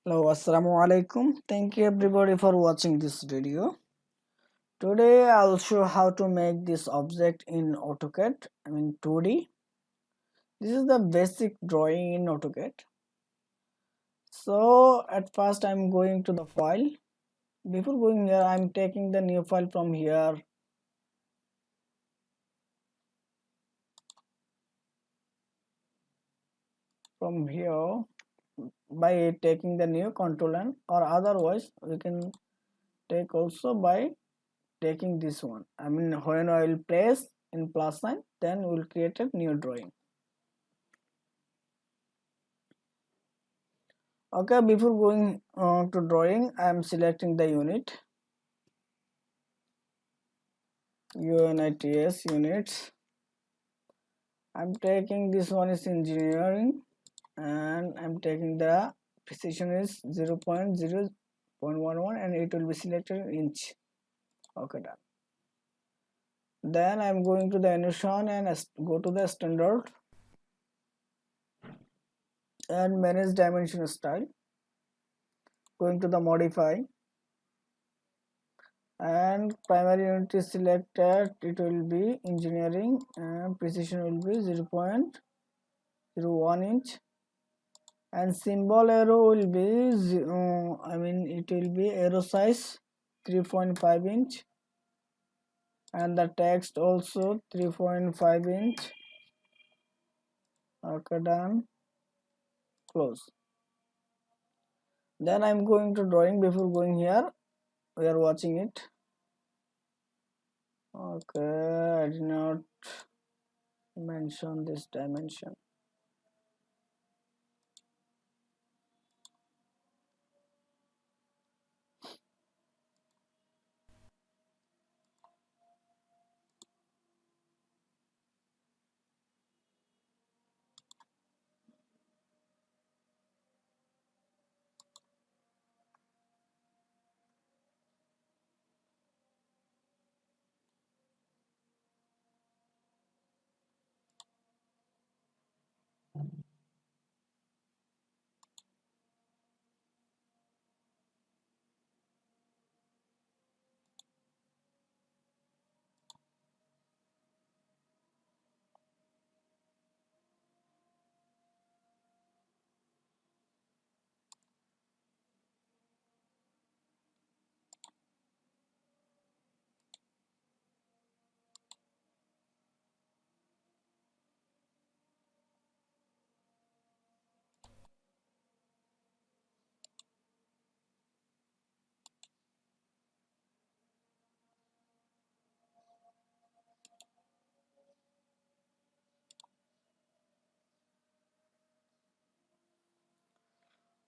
Hello, assalamu alaikum. Thank you everybody for watching this video. Today I'll show how to make this object in AutoCAD, 2D. This is the basic drawing in AutoCAD. So at first I'm going to the file. Before going here, I'm taking the new file from here. From here by taking the new control N, or otherwise we can take also by taking this one. When I will place in plus sign, then we'll create a new drawing. Okay, before going to drawing, I am selecting the unit, units. I'm taking this one is engineering, and I'm taking the precision is 0.0.11, and it will be selected in inch. Okay, done. Then I'm going to the annotation and go to the standard and manage dimension style. Going to the modify, and primary unit is selected. It will be engineering, and precision will be 0.01 inch, and symbol arrow will be it will be arrow size 3.5 inch, and the text also 3.5 inch. Okay, done. Close. Then I'm going to drawing. Before going here, we are watching it. Okay, I did not mention this dimension.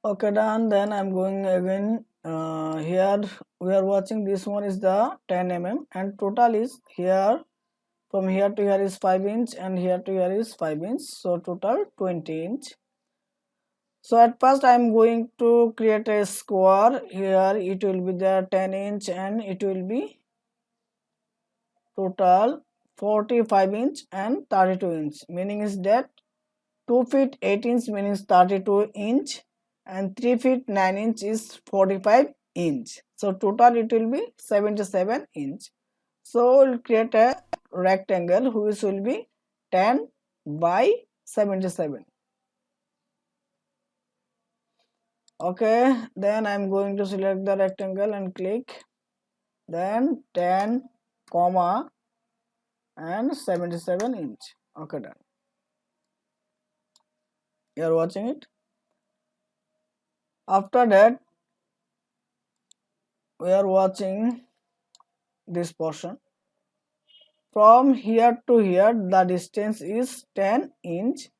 Okay, done. Then I'm going again. Here we are watching. This one is the 10 mm, and total is here from here to here is 5 inch, and here to here is 5 inch, so total 20 inch. So at first I am going to create a square. Here it will be the 10 inch, and it will be total 45 inch and 32 inch, meaning is that 2 feet 8 inch means 32 inch, and 3 feet 9 inch is 45 inch. So total it will be 77 inch. So we'll create a rectangle which will be 10 by 77. Okay, then I'm going to select the rectangle and click, then 10 comma and 77 inch. Okay, done. You are watching it. After that, we are watching this portion. From here to here the distance is 10 inch,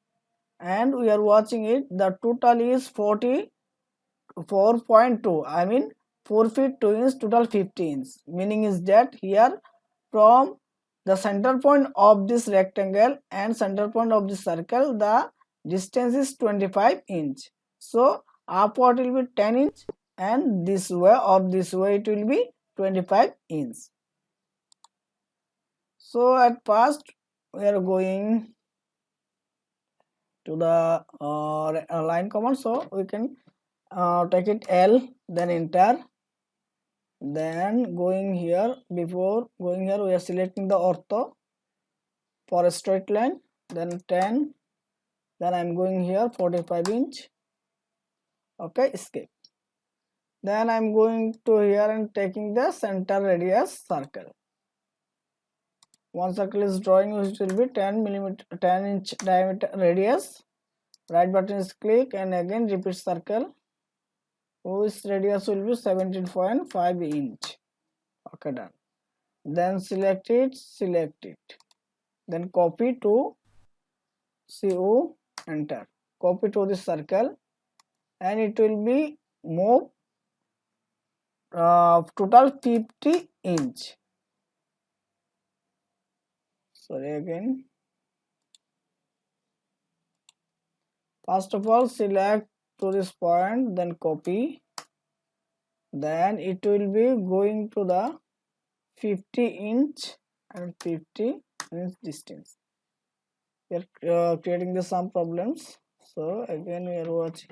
and we are watching it, the total is 44.2, 4 feet 2 inch, total 50 inch, meaning is that here from the center point of this rectangle and center point of this circle the distance is 25 inch. So upward will be 10 inch, and this way it will be 25 inch. So at first we are going to the line command, so we can take it L, then enter. Then going here, before going here, we are selecting the ortho for a straight line, then 10, then I'm going here 45 inch. Okay, escape. Then I'm going to here and taking the center radius circle. One circle is drawing, which will be 10 inch diameter radius. Right button is click and again repeat circle, whose radius will be 17.5 inch. Okay, done. Then select it, then copy to CO, enter. Copy to this circle and it will be move total 50 inch. Sorry, again. First of all, select to this point, then copy. Then it will be going to the 50 inch and 50 inch distance. We are creating some problems. So again we are watching.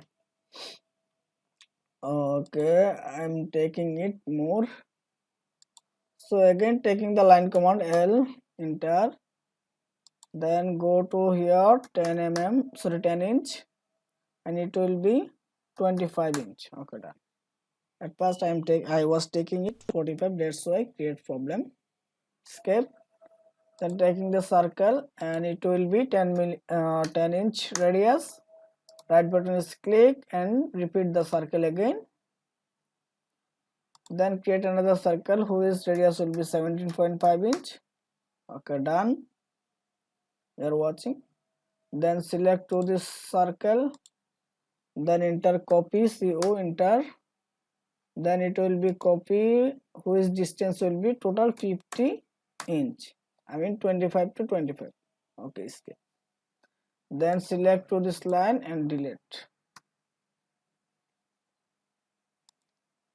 Okay, I'm taking it more. So again taking the line command L, enter. Then go to here 10 mm, sorry 10 inch, and it will be 25 inch. Okay, done. At first I was taking it 45, that's why create problem. Escape. Then taking the circle and it will be 10 inch radius. Right button is click and repeat the circle again. Then create another circle whose radius will be 17.5 inch. Okay, done. You are watching. Then select to this circle, then enter copy CO, enter. Then it will be copy whose distance will be total 50 inch, I mean 25 to 25. Okay, escape. Then select to this line and delete.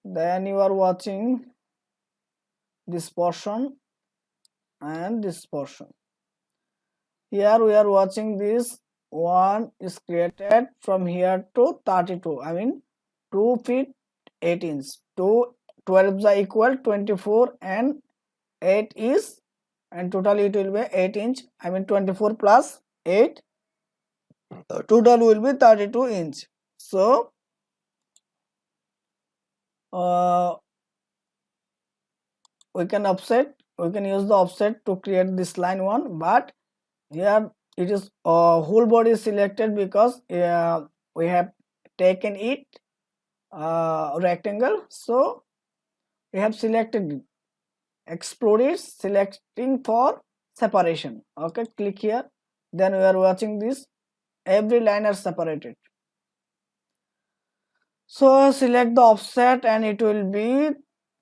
Then you are watching this portion and this portion. Here we are watching this one is created from here to 32, I mean 2 feet 8 inch. 12 is equal 24 and 8 is, and total it will be 8 inch, I mean 24 plus 8, total will be 32 inch. So we can use the offset to create this line one, but here it is whole body is selected because we have taken it rectangle, so we have selected it. Explode it, selecting for separation. Okay, click here. Then we are watching this, every line are separated. So select the offset and it will be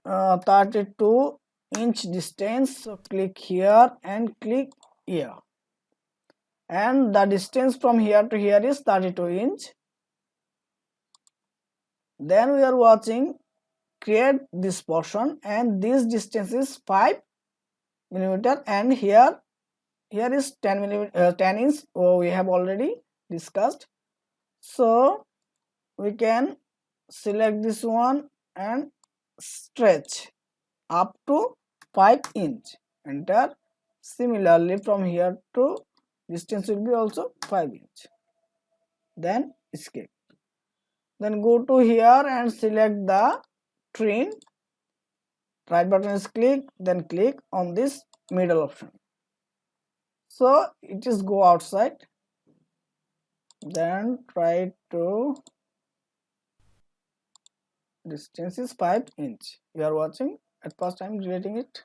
32 inch distance. So click here and click here, and the distance from here to here is 32 inch. Then we are watching create this portion, and this distance is 5 millimeter, and here is 10 millimeter, 10 inch. We have already discussed. So we can select this one and stretch up to 5 inch, enter. Similarly from here to distance will be also 5 inch. Then escape. Then go to here and select the trim. Right button is click, then click on this middle option. So it is go outside. Then try to, distance is 5 inch. You are watching. At first I am deleting it.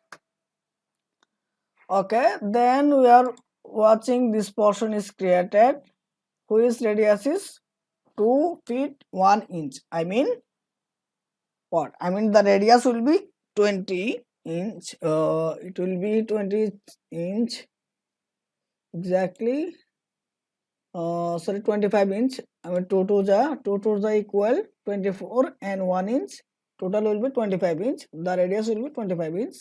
Okay, then we are watching this portion is created whose radius is 2 feet 1 inch. I mean what? I mean the radius will be 20 inch. It will be 20 inch exactly. Sorry, 25 inch. I mean 2 to the equal 24 and 1 inch. Total will be 25 inch. The radius will be 25 inch.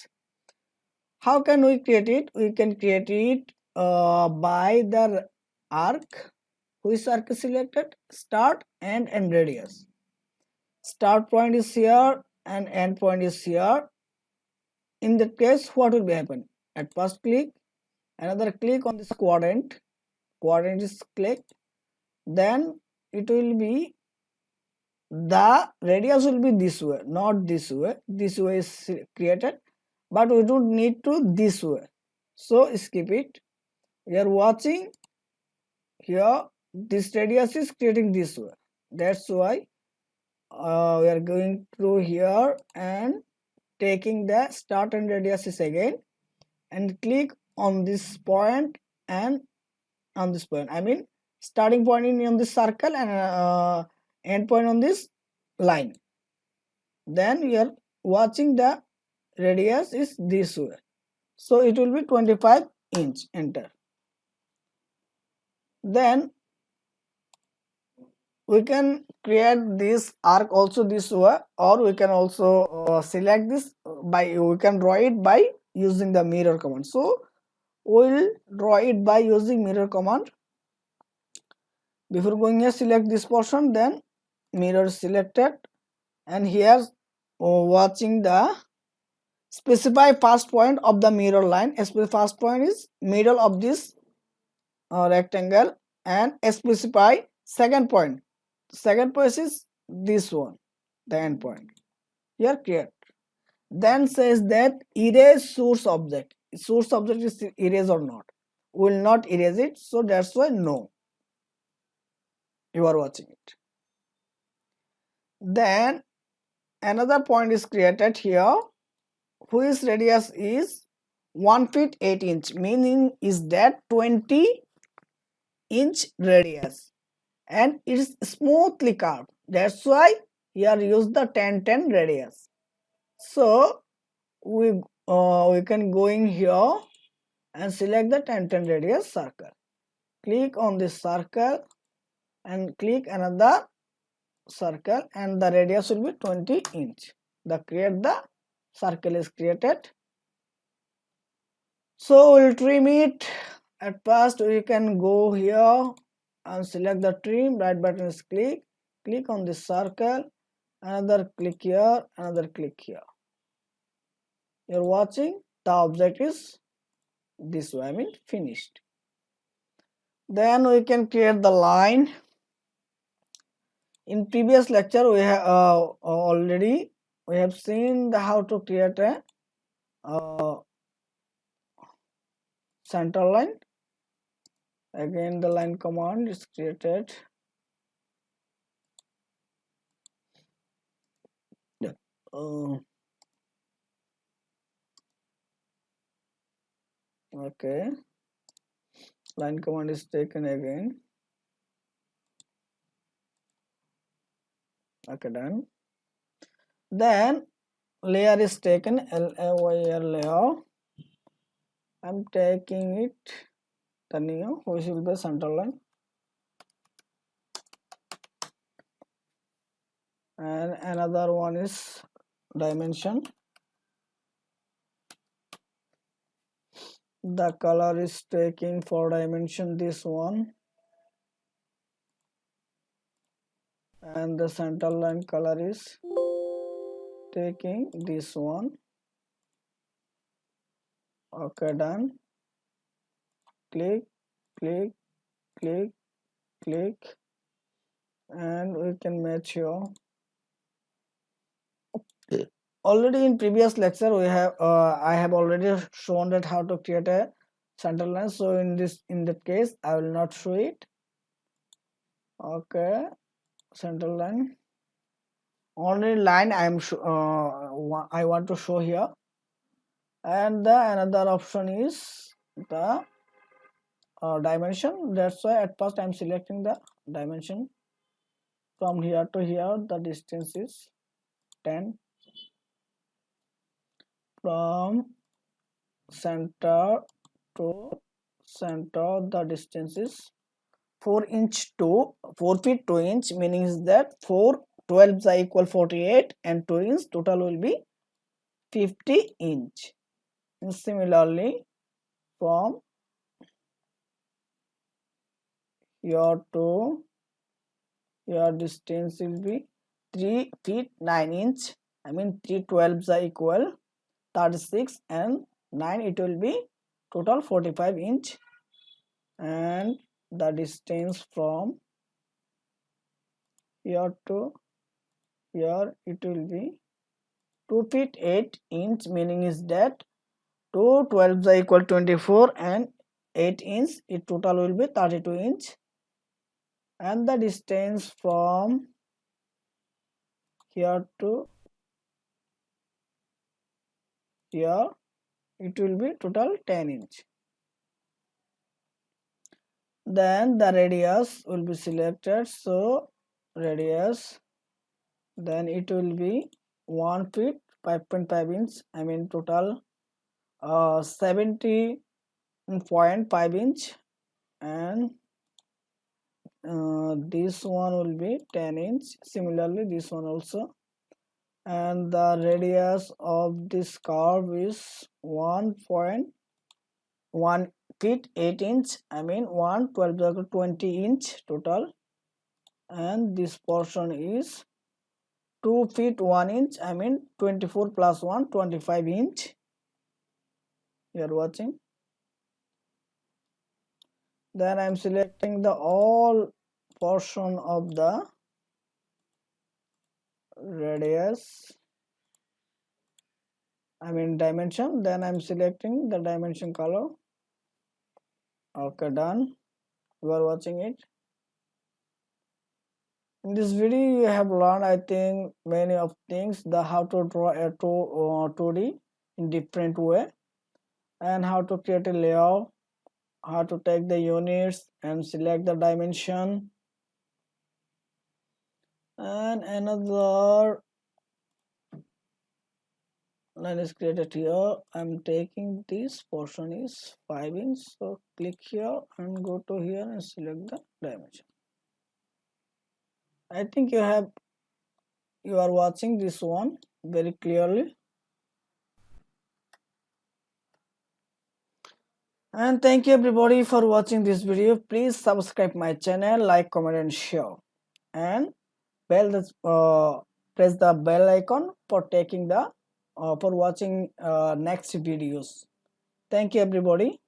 How can we create it? We can create it by the arc. Which arc is selected? Start and end radius. start point is here and end point is here. In that case, what will be happen? At first click, another click on this quadrant. Quadrant is clicked. Then it will be, the radius will be this way, not this way. This way is created, but we don't need to this way. So skip it. We are watching here. This radius is creating this way. That's why we are going through here and taking the start and radius is again, and click on this point and on this point. I mean starting point on this circle and end point on this line. Then we are watching the radius is this way. So it will be 25 inch. Enter. Then we can create this arc also this way, or we can also select this by, we can draw it by using the mirror command. So we'll draw it by using mirror command. Before going here, select this portion, then mirror selected, and here watching the specify first point of the mirror line. First point is middle of this rectangle, and specify second point. Second point is this one, the end point. Here create. Then says that erase source object. Source object is erase or not. We will not erase it, so that's why no. You are watching it. Then another point is created here, whose radius is 1 feet 8 inch, meaning is that 20 inch radius, and it is smoothly curved. That's why here use the 10-10 radius. So we can go in here and select the 10-10 radius circle. Click on this circle and click another circle, and the radius will be 20 inch. The circle is created. So we'll trim it. At first we can go here and select the trim. Right button is click on this circle, another click here, another click here. You're watching the object is this way, I mean finished. Then we can create the line. In previous lecture we have already we have seen how to create a center line. Again the line command is created. Okay, line command is taken again. Okay, done. Then layer is taken, layer layer. I'm taking it the new, which will be center line, and another one is dimension. The color is taking for dimension this one, and the center line color is taking this one. Okay, done. Click, click, click, click, and we can match here. Already in previous lecture we have I have already shown that how to create a center line, so in that case I will not show it. Okay, center line, only line I want to show here. And the another option is the dimension. That's why at first I am selecting the dimension. From here to here the distance is 10. From center to center the distance is 4 feet 2 inch, meaning is that 4 12 is equal 48 and 2 inch total will be 50 inch. And similarly from here to here distance will be 3 feet 9 inch. I mean 3 12s are equal 36 and 9, it will be total 45 inch, and the distance from here to here it will be 2 feet 8 inch, meaning is that 2 12s are equal 24 and 8 inch, it total will be 32 inch, and the distance from here to here it will be total 10 inch. Then the radius will be selected, so radius, then it will be 1 feet 5.5 inch, I mean total 70.5 inch, and this one will be 10 inch, similarly this one also, and the radius of this curve is 1.1 feet 8 inch, I mean 1 12 20 inch total, and this portion is 2 feet 1 inch, I mean 24 plus 1 25 inch. You are watching. Then I am selecting the all portion of the radius, I mean dimension. Then I am selecting the dimension color. Okay, done. You are watching it. In this video you have learned, I think, many of things, the how to draw a 2D in different way, and how to create a layout, how to take the units and select the dimension. And another line is created here. I'm taking this portion is 5 inch, so click here and go to here and select the dimension. I think you are watching this one very clearly. And thank you everybody for watching this video. Please subscribe my channel, like, comment and share, and press the bell icon for taking the for watching next videos. Thank you everybody.